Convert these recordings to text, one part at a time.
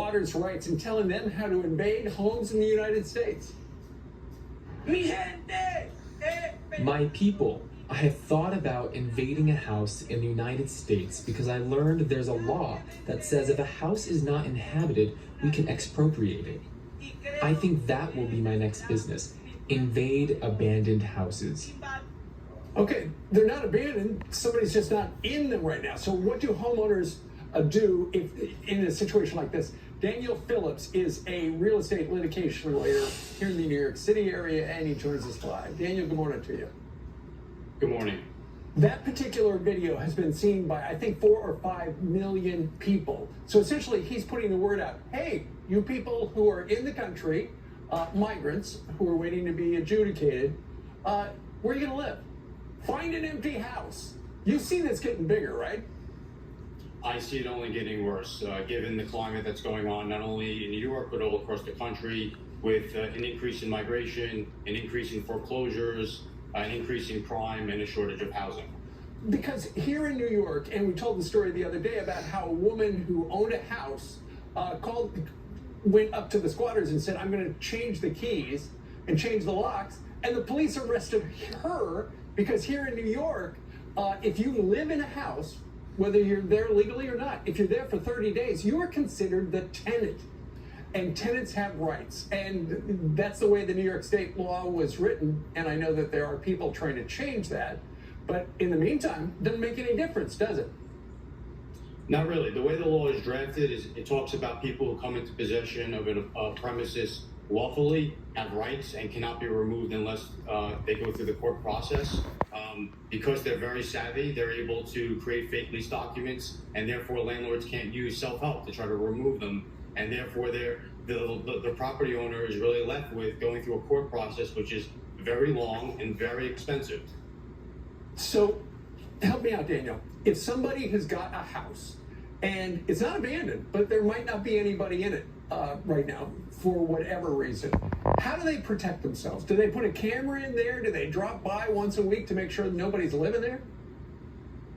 squatters' rights and telling them how to invade homes in the United States. My people, I have thought about invading a house in the United States because I learned there's a law that says if a house is not inhabited, we can expropriate it. I think that will be my next business. Invade abandoned houses. Okay, they're not abandoned. Somebody's just not in them right now. So what do homeowners do if in a situation like this? Daniel Phillips is a real estate litigation lawyer here in the New York City area, and he joins us live. Daniel, good morning to you. Good morning. That particular video has been seen by, I think, 4 or 5 million people. So essentially, he's putting the word out. Hey, you people who are in the country, migrants who are waiting to be adjudicated, where are you going to live? Find an empty house. You see this getting bigger, right? I see it only getting worse, given the climate that's going on, not only in New York, but all across the country, with an increase in migration, an increase in foreclosures, an increase in crime, and a shortage of housing. Because here in New York, and we told the story the other day about how a woman who owned a house went up to the squatters and said, I'm going to change the keys and change the locks, and the police arrested her because here in New York, if you live in a house, whether you're there legally or not, if you're there for 30 days, you are considered the tenant. And tenants have rights. And that's the way the New York State law was written. And I know that there are people trying to change that. But in the meantime, it doesn't make any difference, does it? Not really. The way the law is drafted is it talks about people who come into possession of a premises lawfully, have rights, and cannot be removed unless they go through the court process. Because they're very savvy, they're able to create fake lease documents, and therefore landlords can't use self-help to try to remove them. And therefore the property owner is really left with going through a court process, which is very long and very expensive. So help me out, Daniel. If somebody has got a house and it's not abandoned, but there might not be anybody in it right now for whatever reason, how do they protect themselves? Do they put a camera in there? Do they drop by once a week to make sure that nobody's living there?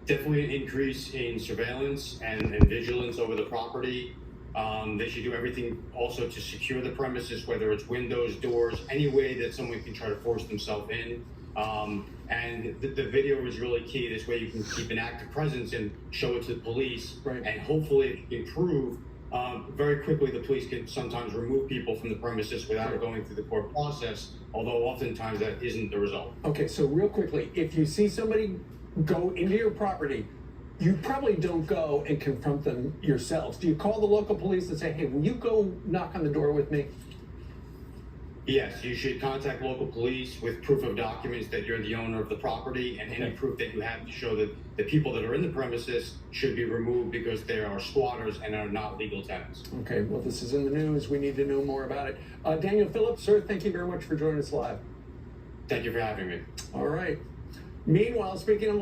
Definitely an increase in surveillance and vigilance over the property. They should do everything also to secure the premises, whether it's windows, doors, any way that someone can try to force themselves in. And the video is really key. This way you can keep an active presence and show it to the police. Right. And hopefully improve. Very quickly, the police can sometimes remove people from the premises without going through the court process, although oftentimes that isn't the result. Okay, so real quickly, if you see somebody go into your property, you probably don't go and confront them yourselves. Do you call the local police and say, hey, will you go knock on the door with me? Yes, you should contact local police with proof of documents that you're the owner of the property, and any proof that you have to show that the people that are in the premises should be removed because they are squatters and are not legal tenants. Okay, well, this is in the news. We need to know more about it. Daniel Phillips, sir, thank you very much for joining us live. Thank you for having me. All right. Meanwhile, speaking of